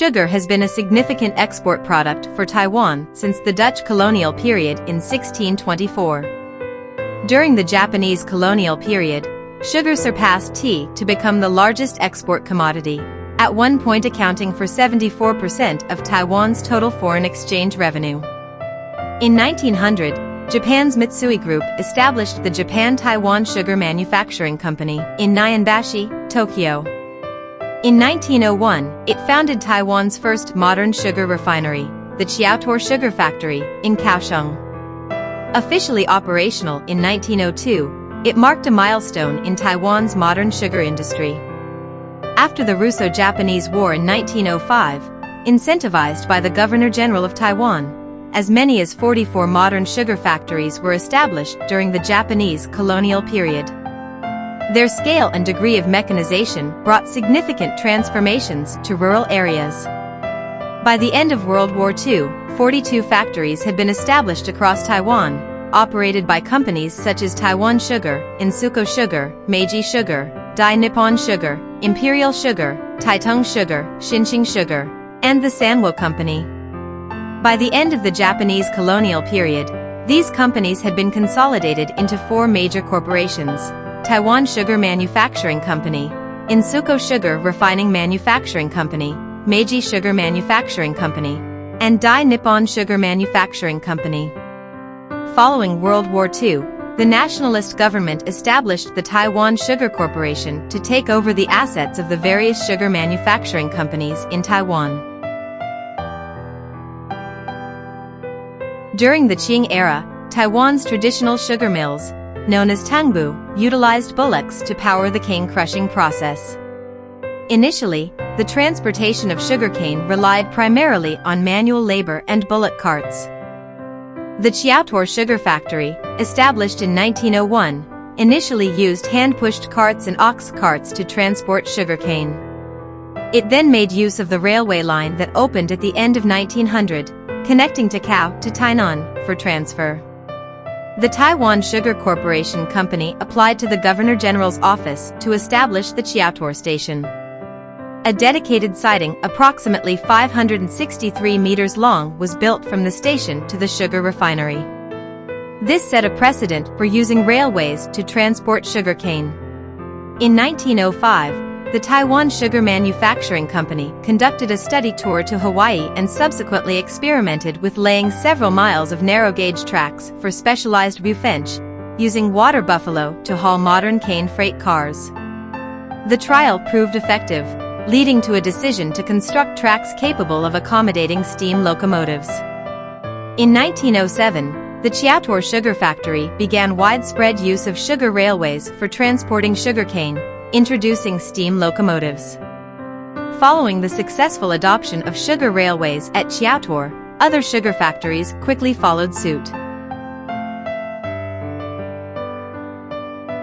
Sugar has been a significant export product for Taiwan since the Dutch colonial period in 1624. During the Japanese colonial period, sugar surpassed tea to become the largest export commodity, at one point accounting for 74% of Taiwan's total foreign exchange revenue. In 1900, Japan's Mitsui Group established the Japan-Taiwan Sugar Manufacturing Company in Nyanbashi, Tokyo. In 1901, it founded Taiwan's first modern sugar refinery, the Chiaotor Sugar Factory, in Kaohsiung. Officially operational in 1902, it marked a milestone in Taiwan's modern sugar industry. After the Russo-Japanese War in 1905, incentivized by the Governor-General of Taiwan, as many as 44 modern sugar factories were established during the Japanese colonial period. Their scale and degree of mechanization brought significant transformations to rural areas. By the end of World War II, 42 factories had been established across Taiwan, operated by companies such as Taiwan Sugar, Insuko Sugar, Meiji Sugar, Dai Nippon Sugar, Imperial Sugar, Taitung Sugar, Xinxing Sugar, and the Sanwo Company. By the end of the Japanese colonial period, these companies had been consolidated into four major corporations: Taiwan Sugar Manufacturing Company, Insuko Sugar Refining Manufacturing Company, Meiji Sugar Manufacturing Company, and Dai Nippon Sugar Manufacturing Company. Following World War II, the nationalist government established the Taiwan Sugar Corporation to take over the assets of the various sugar manufacturing companies in Taiwan. During the Qing era, Taiwan's traditional sugar mills, known as tangbu, utilized bullocks to power the cane-crushing process. Initially, the transportation of sugarcane relied primarily on manual labor and bullock carts. The Chiaotor Sugar Factory, established in 1901, initially used hand-pushed carts and ox carts to transport sugarcane. It then made use of the railway line that opened at the end of 1900, connecting Takao to Tainan, for transfer. The Taiwan Sugar Corporation Company applied to the Governor-General's office to establish the Chiaotor Station. A dedicated siding approximately 563 meters long was built from the station to the sugar refinery. This set a precedent for using railways to transport sugarcane. In 1905, the Taiwan Sugar Manufacturing Company conducted a study tour to Hawaii and subsequently experimented with laying several miles of narrow-gauge tracks for specialized bufench, using water buffalo to haul modern cane freight cars. The trial proved effective, leading to a decision to construct tracks capable of accommodating steam locomotives. In 1907, the Chiaotor Sugar Factory began widespread use of sugar railways for transporting sugarcane, introducing steam locomotives. Following the successful adoption of sugar railways at Chiaotor, other sugar factories quickly followed suit.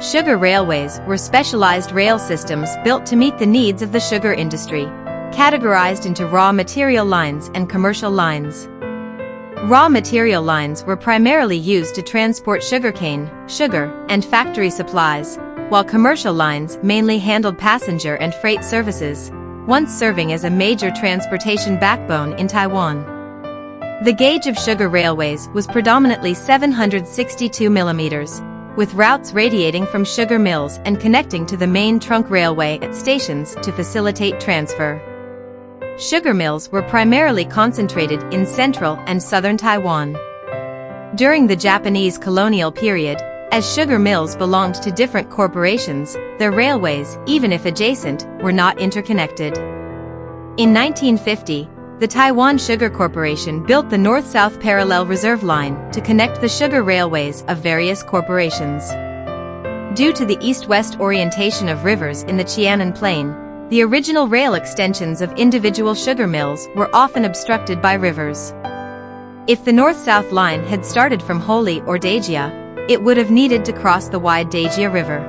Sugar railways were specialized rail systems built to meet the needs of the sugar industry, categorized into raw material lines and commercial lines. Raw material lines were primarily used to transport sugarcane, sugar, and factory supplies, while commercial lines mainly handled passenger and freight services, once serving as a major transportation backbone in Taiwan. The gauge of sugar railways was predominantly 762 millimeters, with routes radiating from sugar mills and connecting to the main trunk railway at stations to facilitate transfer. Sugar mills were primarily concentrated in central and southern Taiwan. During the Japanese colonial period, as sugar mills belonged to different corporations, their railways, even if adjacent, were not interconnected. In 1950, the Taiwan Sugar Corporation built the North-South Parallel Reserve Line to connect the sugar railways of various corporations. Due to the east-west orientation of rivers in the Qianan Plain, the original rail extensions of individual sugar mills were often obstructed by rivers. If the North-South line had started from Holi or Dajia, it would have needed to cross the wide Dajia River.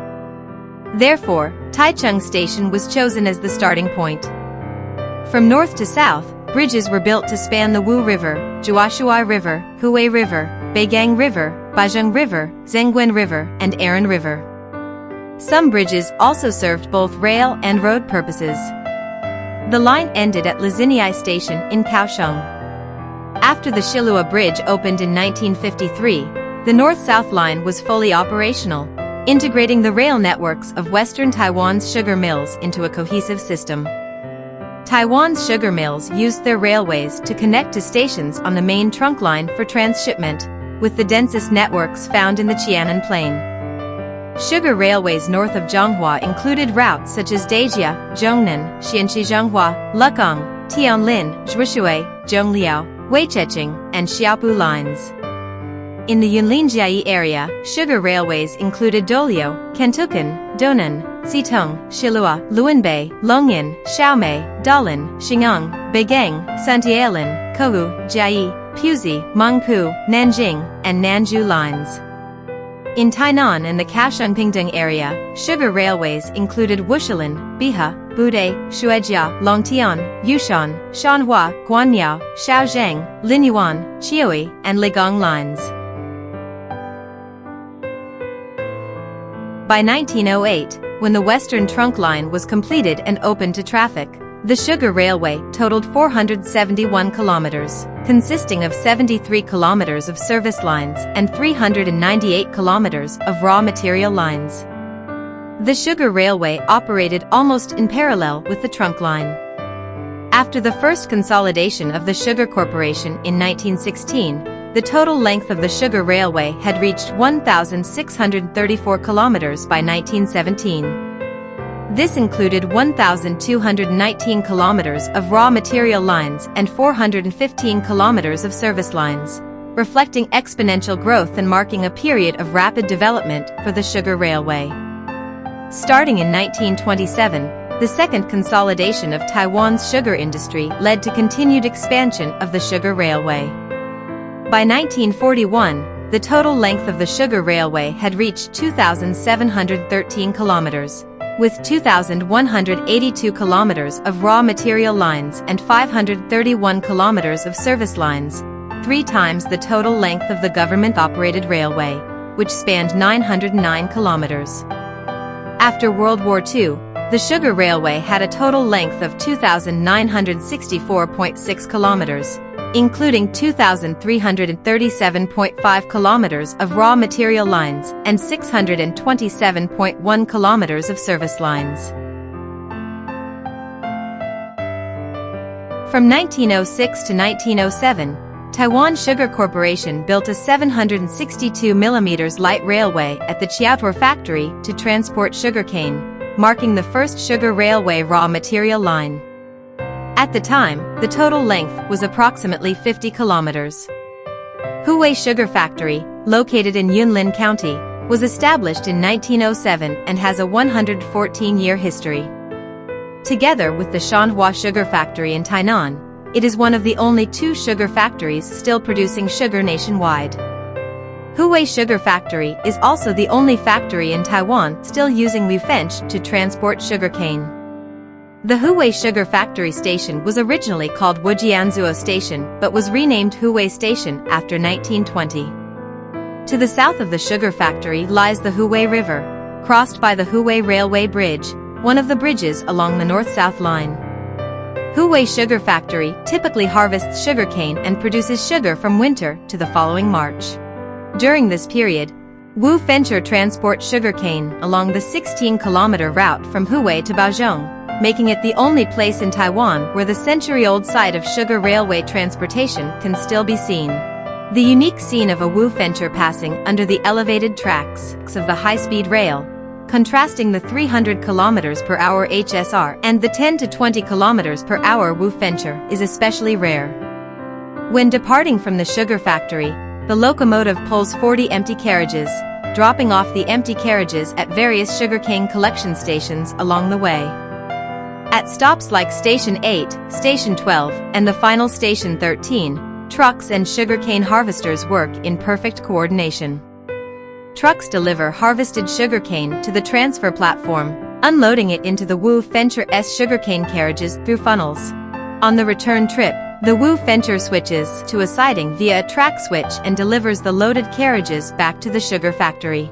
Therefore, Taichung Station was chosen as the starting point. From north to south, bridges were built to span the Wu River, Juashuai River, Hui River, Beigang River, Bajung River, Zhenguan River, and Aran River. Some bridges also served both rail and road purposes. The line ended at Lizinei Station in Kaohsiung. After the Shilua Bridge opened in 1953, the north-south line was fully operational, integrating the rail networks of western Taiwan's sugar mills into a cohesive system. Taiwan's sugar mills used their railways to connect to stations on the main trunk line for transshipment, with the densest networks found in the Qianan Plain. Sugar railways north of Zhonghua included routes such as Dajia, Zhongnan, Xianxi-Zhonghua, Lukang, Tianlin, Zhuishui, Zhongliao, Weichecheng, and Xiaopu lines. In the Yunlinjiai area, sugar railways included Dolio, Kentukan, Donan, Xitong, Shilua, Luanbei, Longyan, Xiaomei, Dalian, Xingang, Beigang, Santialan, Kohu, Jiai, Puzi, Mangpu, Nanjing, and Nanju lines. In Tainan and the Kaohsiung-Pingdong area, sugar railways included Wushalin, Biha, Bude, Shuijia, Longtian, Yushan, Shanhua, Guanyao, Shaojiang, Linyuan, Chiui, and Ligong lines. By 1908, when the Western Trunk Line was completed and opened to traffic, the sugar railway totaled 471 kilometers, consisting of 73 kilometers of service lines and 398 kilometers of raw material lines. The sugar railway operated almost in parallel with the trunk line. After the first consolidation of the Sugar Corporation in 1916, the total length of the sugar railway had reached 1,634 kilometers by 1917. This included 1,219 kilometers of raw material lines and 415 kilometers of service lines, reflecting exponential growth and marking a period of rapid development for the sugar railway. Starting in 1927, the second consolidation of Taiwan's sugar industry led to continued expansion of the sugar railway. By 1941, the total length of the sugar railway had reached 2,713 kilometers, with 2,182 kilometers of raw material lines and 531 kilometers of service lines, 3 times the total length of the government-operated railway, which spanned 909 kilometers. After World War II, the sugar railway had a total length of 2,964.6 kilometers, including 2,337.5 kilometers of raw material lines and 627.1 kilometers of service lines. From 1906 to 1907, Taiwan Sugar Corporation built a 762 mm light railway at the Chiaotuo factory to transport sugarcane, marking the first sugar railway raw material line. At the time, the total length was approximately 50 kilometers. Huwei Sugar Factory, located in Yunlin County, was established in 1907 and has a 114-year history. Together with the Shanhua Sugar Factory in Tainan, it is one of the only 2 sugar factories still producing sugar nationwide. Huwei Sugar Factory is also the only factory in Taiwan still using Lufench to transport sugarcane. The Huwei Sugar Factory Station was originally called Wujianzuo Station but was renamed Huwei Station after 1920. To the south of the sugar factory lies the Huwei River, crossed by the Huwei Railway Bridge, one of the bridges along the north-south line. Huwei Sugar Factory typically harvests sugarcane and produces sugar from winter to the following March. During this period, Wu Fencher transports sugarcane along the 16-kilometer route from Huwei to Baozhong, making it the only place in Taiwan where the century-old site of sugar railway transportation can still be seen. The unique scene of a Wu Fencher passing under the elevated tracks of the high-speed rail, contrasting the 300 km per hour HSR and the 10 to 20 km per hour Wu Fencher, is especially rare. When departing from the sugar factory, the locomotive pulls 40 empty carriages, dropping off the empty carriages at various sugarcane collection stations along the way. At stops like Station 8, Station 12, and the final Station 13, trucks and sugarcane harvesters work in perfect coordination. Trucks deliver harvested sugarcane to the transfer platform, unloading it into the Wu Fencher S sugarcane carriages through funnels. On the return trip, the Wu Fencher switches to a siding via a track switch and delivers the loaded carriages back to the sugar factory.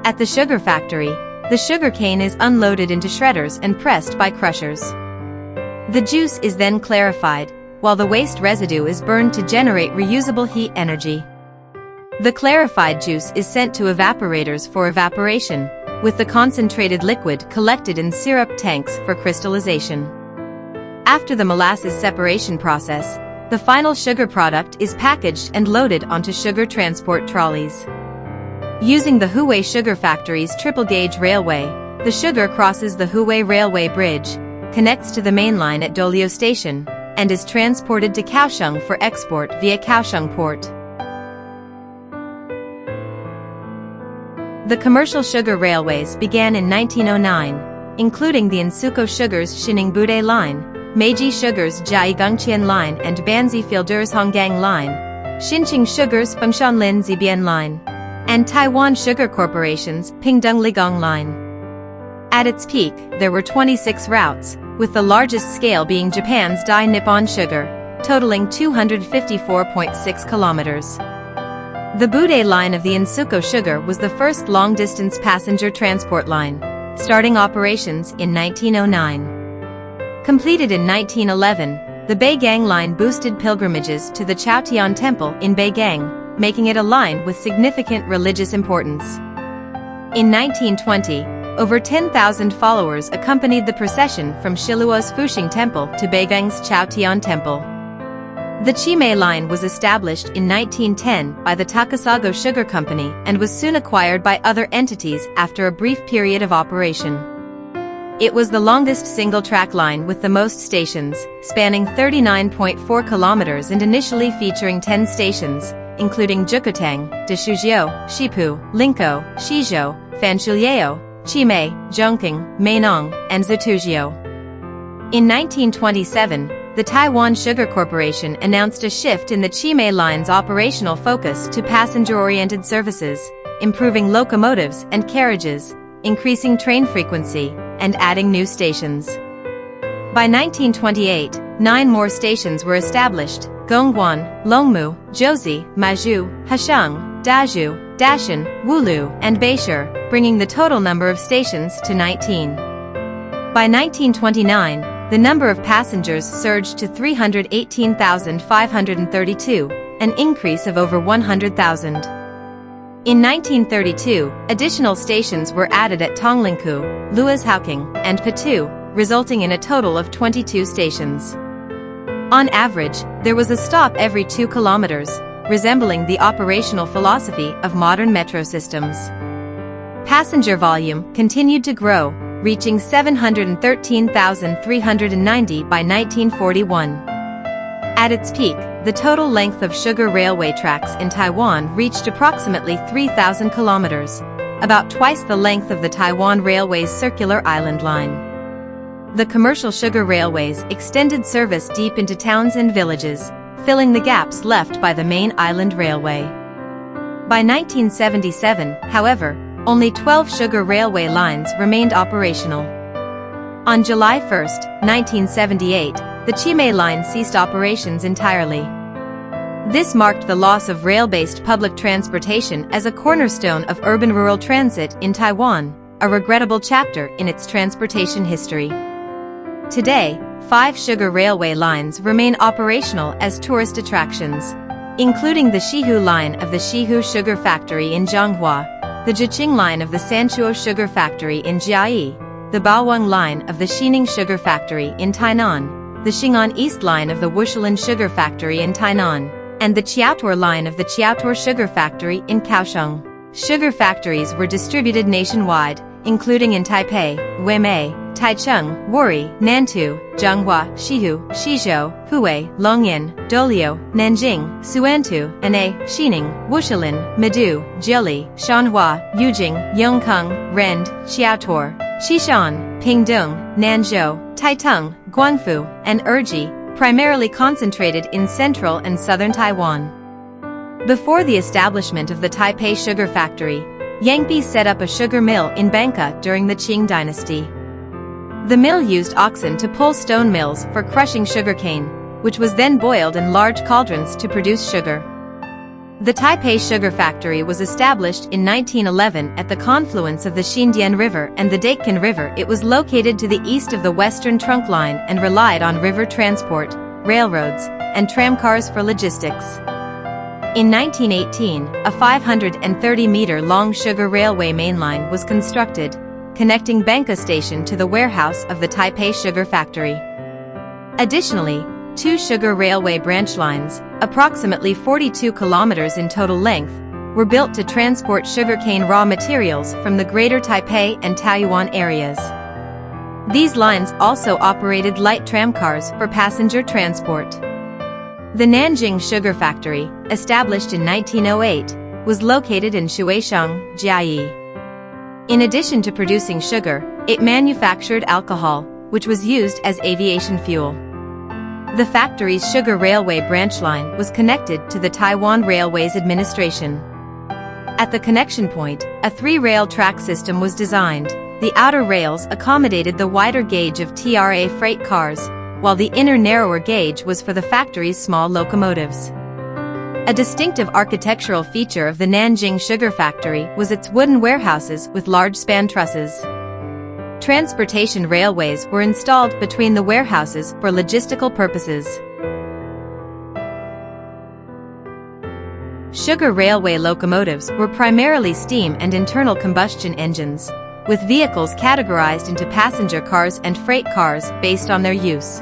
At the sugar factory, the sugarcane is unloaded into shredders and pressed by crushers. The juice is then clarified, while the waste residue is burned to generate reusable heat energy. The clarified juice is sent to evaporators for evaporation, with the concentrated liquid collected in syrup tanks for crystallization. After the molasses separation process, the final sugar product is packaged and loaded onto sugar transport trolleys. Using the Huey Sugar Factory's triple-gauge railway, the sugar crosses the Huey Railway Bridge, connects to the main line at Dolio Station, and is transported to Kaohsiung for export via Kaohsiung Port. The commercial sugar railways began in 1909, including the Insuko Sugar's Shining-Bude Line, Meiji Sugar's Jiaigangqian Line and Banzi Fielders Honggang Line, Xinqing Sugar's Fengshanlin Zibian Line, and Taiwan Sugar Corporation's Pingdong Ligong Line. At its peak, there were 26 routes, with the largest scale being Japan's Dai Nippon Sugar, totaling 254.6 kilometers. The Bude line of the Insuko Sugar was the first long-distance passenger transport line, starting operations in 1909. Completed in 1911, the Beigang line boosted pilgrimages to the Chaotian Temple in Beigang, making it a line with significant religious importance. In 1920, over 10,000 followers accompanied the procession from Shiluo's Fuxing Temple to Beigang's Chaotian Temple. The Chimei line was established in 1910 by the Takasago Sugar Company and was soon acquired by other entities after a brief period of operation. It was the longest single-track line with the most stations, spanning 39.4 kilometers and initially featuring 10 stations, including Jukutang, Deshuzhou, Shipu, Linkou, Shizhou, Fanshuliao, Chimei, Zhongqing, Meinong, and Zituzhou. In 1927, the Taiwan Sugar Corporation announced a shift in the Chimei line's operational focus to passenger-oriented services, improving locomotives and carriages, increasing train frequency, and adding new stations. By 1928, 9 more stations were established: Gongguan, Longmu, Jiuzhi, Maizhou, Hashang, Dazhou, Dashan, Wulu, and Beishur, bringing the total number of stations to 19. By 1929, the number of passengers surged to 318,532, an increase of over 100,000. In 1932, additional stations were added at Tonglingkou, Luizhaoqing, and Patu, resulting in a total of 22 stations. On average, there was a stop every 2 kilometers, resembling the operational philosophy of modern metro systems. Passenger volume continued to grow, reaching 713,390 by 1941. At its peak, the total length of sugar railway tracks in Taiwan reached approximately 3,000 kilometers, about twice the length of the Taiwan Railway's circular island line. The commercial sugar railways extended service deep into towns and villages, filling the gaps left by the main island railway. By 1977, however, only 12 sugar railway lines remained operational. On July 1, 1978, the Chimei line ceased operations entirely. This marked the loss of rail-based public transportation as a cornerstone of urban-rural transit in Taiwan, a regrettable chapter in its transportation history. Today, 5 sugar railway lines remain operational as tourist attractions, including the Shihu line of the Shihu Sugar Factory in Zhonghua, the Zhiqing line of the Sanchuo Sugar Factory in Jiayi, the Baoweng line of the Xining Sugar Factory in Tainan, the Xing'an East line of the Wushalin Sugar Factory in Tainan, and the Qiaotuo line of the Qiaotuo Sugar Factory in Kaohsiung. Sugar factories were distributed nationwide, including in Taipei, Weimei, Taichung, Wuri, Nantou, Zhonghua, Shihu, Shizhou, Huey, Longyan, Dolio, Nanjing, Suantu, An'ai, Xining, Wushalin, Medu, Jiuli, Shanhua, Yujing, Yongkang, Rend, Qiaotuo, Xishan, Pingdong, Nanzhou, Taitung, Guangfu, and Erji, primarily concentrated in central and southern Taiwan. Before the establishment of the Taipei Sugar Factory, Yangbi set up a sugar mill in Bangka during the Qing dynasty. The mill used oxen to pull stone mills for crushing sugarcane, which was then boiled in large cauldrons to produce sugar. The Taipei Sugar Factory was established in 1911 at the confluence of the Xindian River and the Daikon River. It was located to the east of the Western Trunk Line and relied on river transport, railroads, and tramcars for logistics. In 1918, a 530-meter-long sugar railway mainline was constructed, connecting Bangka Station to the warehouse of the Taipei Sugar Factory. Additionally, 2 sugar railway branch lines, approximately 42 kilometers in total length, were built to transport sugarcane raw materials from the Greater Taipei and Taiwan areas. These lines also operated light tramcars for passenger transport. The Nanjing Sugar Factory, established in 1908, was located in Shuisheng, Jiayi. In addition to producing sugar, it manufactured alcohol, which was used as aviation fuel. The factory's sugar railway branch line was connected to the Taiwan Railways Administration. At the connection point, a 3-rail track system was designed. The outer rails accommodated the wider gauge of TRA freight cars, while the inner narrower gauge was for the factory's small locomotives. A distinctive architectural feature of the Nanjing Sugar Factory was its wooden warehouses with large span trusses. Transportation railways were installed between the warehouses for logistical purposes. Sugar railway locomotives were primarily steam and internal combustion engines, with vehicles categorized into passenger cars and freight cars based on their use.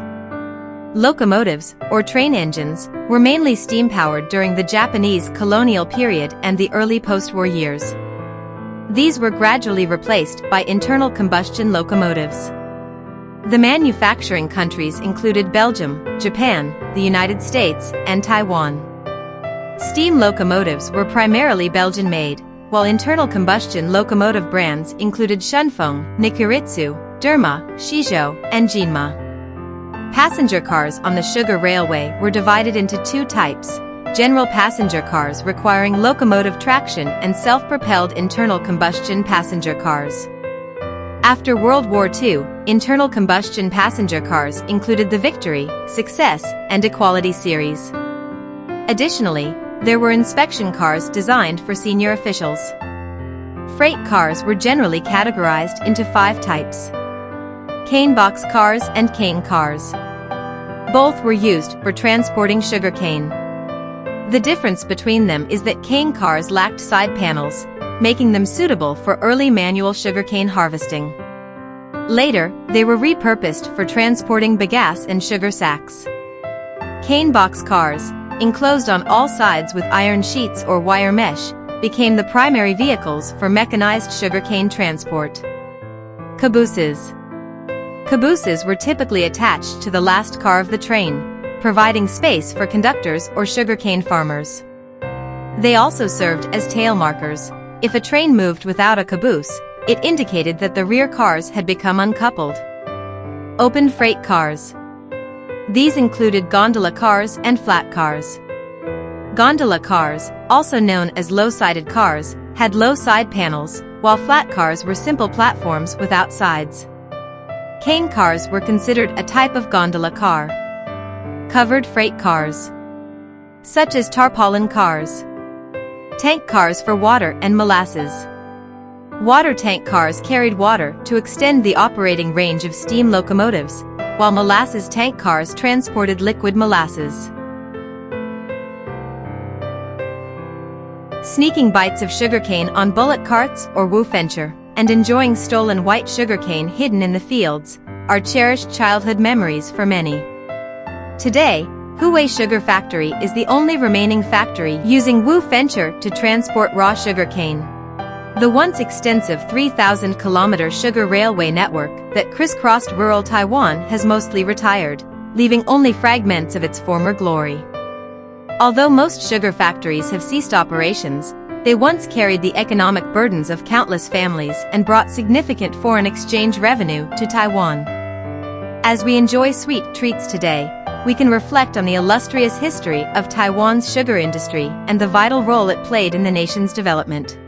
Locomotives, or train engines, were mainly steam-powered during the Japanese colonial period and the early post-war years. These were gradually replaced by internal combustion locomotives. The manufacturing countries included Belgium, Japan, the United States, and Taiwan. Steam locomotives were primarily Belgian-made, while internal combustion locomotive brands included Shunfeng, Nikuritsu, Derma, Shizhou, and Jinma. Passenger cars on the sugar railway were divided into 2 types: general passenger cars requiring locomotive traction and self-propelled internal combustion passenger cars. After World War II, internal combustion passenger cars included the Victory, Success, and Equality series. Additionally, there were inspection cars designed for senior officials. Freight cars were generally categorized into 5 types: cane box cars and cane cars. Both were used for transporting sugarcane. The difference between them is that cane cars lacked side panels, making them suitable for early manual sugarcane harvesting. Later, they were repurposed for transporting bagasse and sugar sacks. Cane box cars, enclosed on all sides with iron sheets or wire mesh, became the primary vehicles for mechanized sugarcane transport. Cabooses. Cabooses were typically attached to the last car of the train, providing space for conductors or sugarcane farmers. They also served as tail markers. If a train moved without a caboose, it indicated that the rear cars had become uncoupled. Open freight cars. These included gondola cars and flat cars. Gondola cars, also known as low-sided cars, had low side panels, while flat cars were simple platforms without sides. Cane cars were considered a type of gondola car. Covered freight cars, such as tarpaulin cars. Tank cars for water and molasses. Water tank cars carried water to extend the operating range of steam locomotives, while molasses tank cars transported liquid molasses. Sneaking bites of sugarcane on bullock carts or woofenture, and enjoying stolen white sugarcane hidden in the fields, are cherished childhood memories for many. Today, Huwei Sugar Factory is the only remaining factory using woofenture to transport raw sugarcane. The once extensive 3,000-kilometer sugar railway network that crisscrossed rural Taiwan has mostly retired, leaving only fragments of its former glory. Although most sugar factories have ceased operations, they once carried the economic burdens of countless families and brought significant foreign exchange revenue to Taiwan. As we enjoy sweet treats today, we can reflect on the illustrious history of Taiwan's sugar industry and the vital role it played in the nation's development.